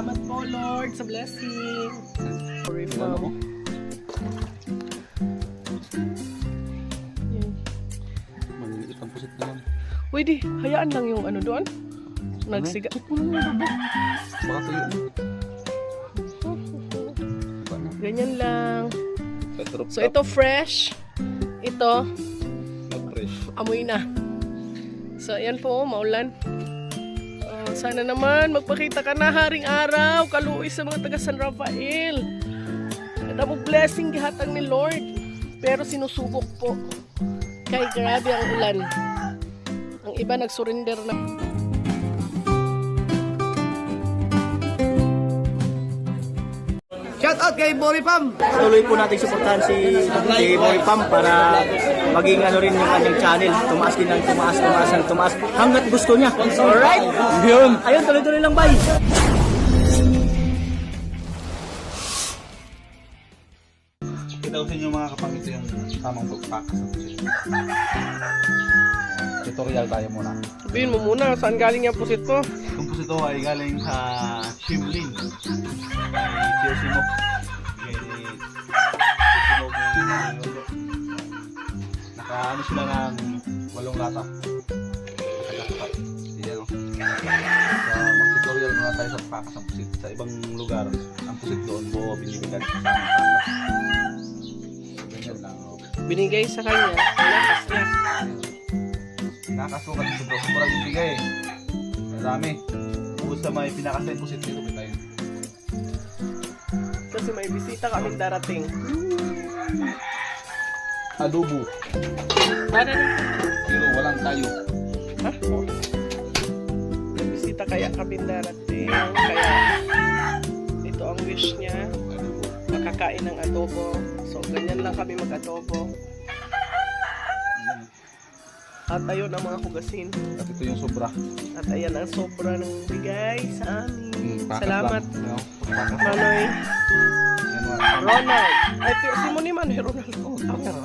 Salamat po, Lord, sa blessing. Sorry, Mom. Maliliit ang pusit naman. Uy, di, hayaan lang yung ano doon. Nagsiga. Baka tuyo na. Ganyan lang. Petrop So, ito fresh. Ito, fresh. amoy na. So, ayan po, maulan. Sana naman magpakita ka na haring araw, kaluoy sa mga taga San Rafael. At mo blessing gihatag ni Lord. Pero sinusubok po. Kay grabe ang ulan. Ang iba nagsurrender na. Shout out kay Boy Pam. Tuloy po natin suportahan si Boy Pam para maging ano rin yung kanyang channel. Tumaas din ng tumaas hanggat gusto niya. Alright? Yun. Ayun, tuloy-tuloy lang, bye. Kita ko sa inyo mga kapang ito yung tamang pagpakas ng pusit. Tutorial tayo muna. Sabihin mo muna, saan galing yung pusit ko? Itong pusit ito ay galing sa Shimlin. Kay Simok. Naka-ano sila ng 8 lata. Nakakapat. Yan o. So, mag-tutorial muna tayo sa pagpakas ng pusit. Sa ibang lugar, ang pusit doon mo binibigyan sa aming pakas. So, ganyan lang. Binigay sa kanya. Lakas niya. Nakakasukat dito bro. Sobrang ibigay eh. Marami. Bukod sa may pinakasay pusit dito may tayo. Kasi may bisita kaming darating. Adobo. Ano na? Pero walang tayo. Ha? May bisita kaya kaming darating. Kaya ito ang wish niya. Adobo. Makakain ng adobo. So, ganyan lang kami mag-adobo. At ayun ang mga hugasin. At ito yung sobra. At ayan ang sobra ng bigay sa amin. Pakas Salamat, lang. No? Pakas. Manoy. Yan mga Ronald. Ay, si mo ni Manoy, Ronald. oh, camera.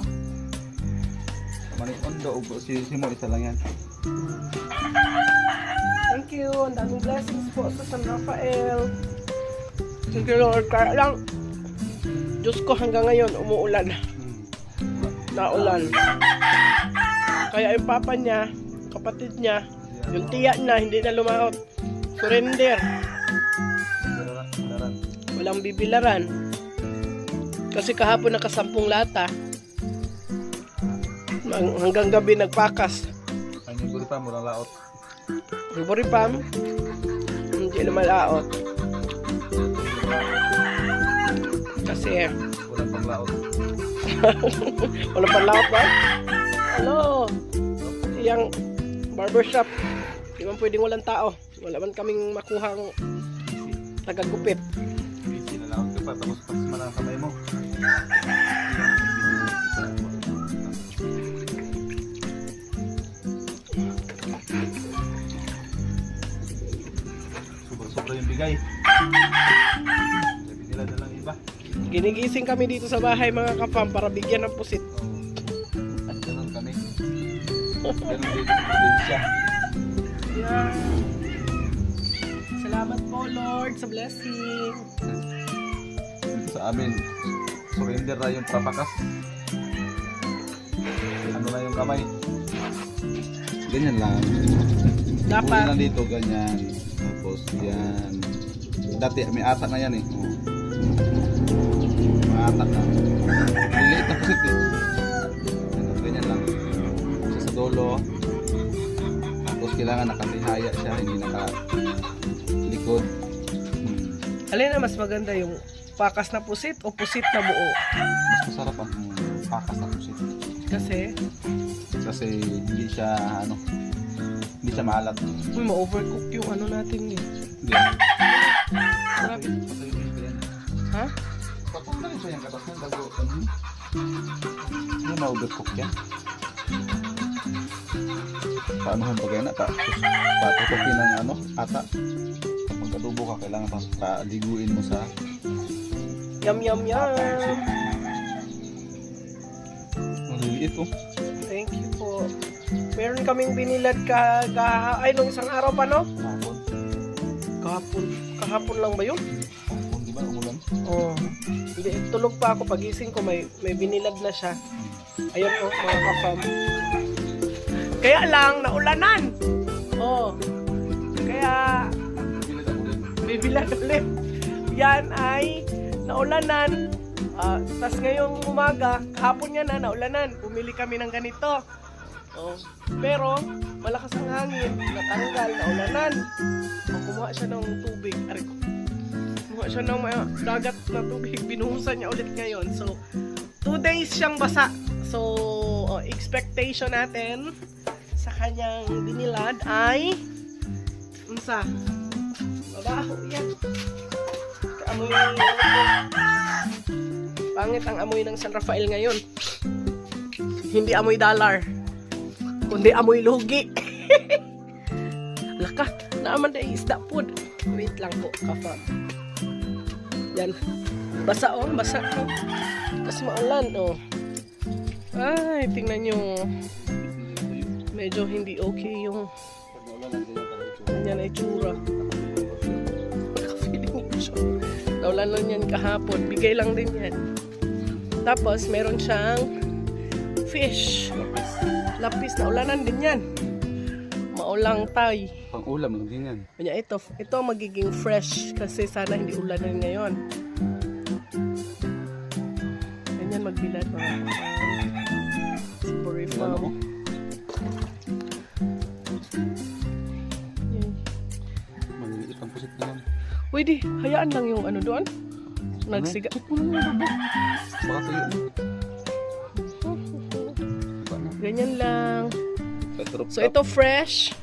Manikondo. Si Mo isa lang yan. Thank you. Ang daming blessings po sa San Rafael. Thank you, Lord. Kaya lang, Diyos ko hanggang ngayon umuulan. Naulan. Kaya yung papa niya, kapatid niya, yung tiya na, hindi na lumaot. Surrender. Daran. Walang bibilaran. Kasi kahapon nakasampung lata. Hanggang gabi nagpakas. Ang yung guripa, murang laot. Ang boripam, hindi na malaot. Kasi Walang panglaot. walang panlaot ba? Hello! Iyang barbershop. Di man pwedeng walang tao. Wala man kaming makuhang tagagupit. Busy na laot ka pa. Tapos pas man ang kamay mo. Sobra yung bigay. Sabi nila na lang iba. Ginigising kami dito sa bahay mga kapam para bigyan ng pusit. At ganun kami. Ganun din siya. Yeah. Salamat po Lord sa blessing. Dito sa amin, surrender na yung papakas. Ano na yung kamay. Ganyan lang. Dapat. Uli lang dito, ganyan. Tapos yan. Dati may atak na yan eh. Oh. May atak na. Liliit na pusit eh. Ganyan lang. Isa sa dolo. Tapos kailangan nakatihaya siya, hindi nakalikod. Alin na mas maganda yung pakas na pusit o pusit na buo? Mas masarap ang pakas na pusit. Kasi Hindi siya hindi siya maalat. uy, ma-overcook yung ano natin eh. Hindi. Grabe. Ha? Papunta rin siya yung katas ng bago. Hindi ma-overcook yan. Paano hong bagay na? Patutukin ng ata. Kapag adobo ka, kailangan paliguin mo sa Yum, yum, yum. maliliit oh. Thank you po. Meron kaming binilad nung isang araw pa, no? Hapon. Kahapon lang ba yun? Di ba, umulan? Oo. Hindi, tulog pa ako. Pagising ko, may binilad na siya. Ayun po, mga ka-fam. Kaya lang, naulanan. Oo. Kaya, bibilad ulit. Yan ay naulanan. Tapos ngayong umaga, kahapon yan na naulanan. Bumili kami ng ganito. Oh. Pero, malakas ang hangin. Natanggal, naulanan. Kumuha siya ng tubig. Kumuha siya ng dagat na tubig. Binuhusan niya ulit ngayon. So, 2 days siyang basa. So, expectation natin sa kanyang binilad ay unsa? Mabaho yan. Amoy pangit ang amoy ng San Rafael ngayon. Hindi amoy dollar, kundi amoy lugi. Laka, naaman na isda po. Wait lang po, kafam. Yan. Basa oh, basa oh. Tapos maulan oh. Ay, tingnan nyo. Medyo hindi okay yung ganyan ay tsura. Feeling ko siya. Naulan lang yan kahapon. Bigay lang din yan. Tapos, meron siyang fish. Lapis na ulanan din yan. Maulang tay. Pang-ulam lang din yan. Kanya ito magiging fresh kasi sana hindi ulanan ngayon. Ganyan magbilad mga Sibori Farm. Maliliit ang pusit na yan. Uy di, hayaan lang yung ano doon. Nagsiga. Baka tuyo na. Ganyan lang. Petrop So ito fresh.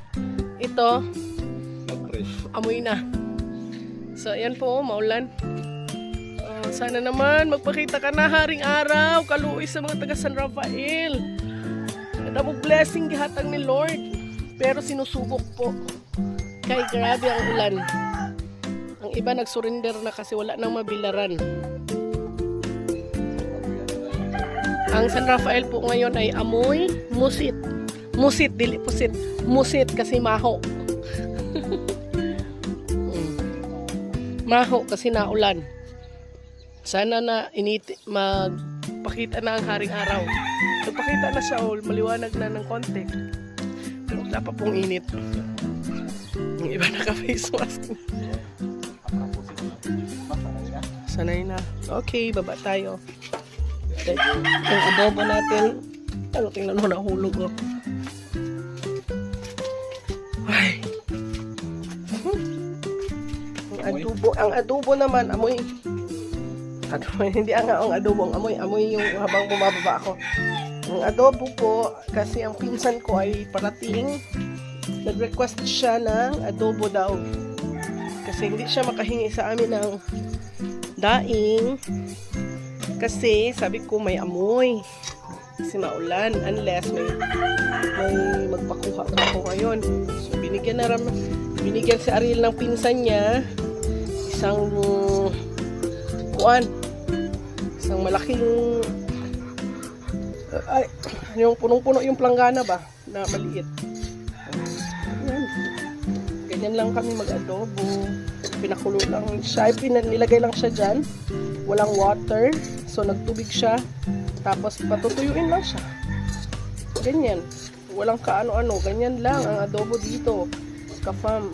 Ito Mag-fresh. amoy na. So ayan po, maulan. Sana naman magpakita ka na haring araw, kaluoy sa mga taga San Rafael. At mo blessing gihatag ni Lord. Pero sinusubok po. Kay grabe ang ulan. Ang iba nagsurrender na kasi wala nang mabilaran. Ang San Rafael po ngayon ay amoy musit. Musit, dili pusit. Musit kasi maho. Maho kasi naulan. Sana na magpakita na ang haring araw. Magpakita na siya o maliwanag na ng konti. Pero wala pa pong init. Yung iba naka-face mask. Sanay na. Okay, baba tayo. Yung adobo natin. Ano, tingnan mo, nahulog oh. Ay. Ang adobo naman, amoy. Hindi ang adobo, ang amoy yung habang bumababa ako. Ang adobo po, kasi ang pinsan ko ay parating. Nag-request siya ng adobo daw. Kasi hindi siya makahingi sa amin ng daing. Kasi sabi ko may amoy. Kasi maulan unless may magpakuha ako ngayon. So binigyan si Ariel ng pinsan niya isang isang malaking yung punong-puno yung planggana ba na maliit. Ganyan lang kami mag-adobo. Pinakulo lang siya. Nilagay lang siya dyan. Walang water. So, nagtubig siya. Tapos, patutuyuin lang siya. Ganyan. Walang kaano-ano. Ganyan lang ang adobo dito. Ka-fam.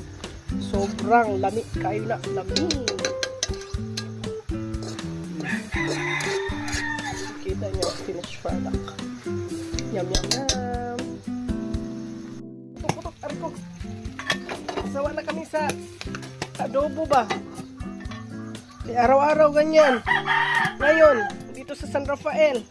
Sobrang lamig. Kayo na. Lamig. Kita niyo finished product. Yum, yum, yum. Putok, arko. Sawa na kami sa adobo ba? Di araw-araw ganyan. Ngayon, dito sa San Rafael.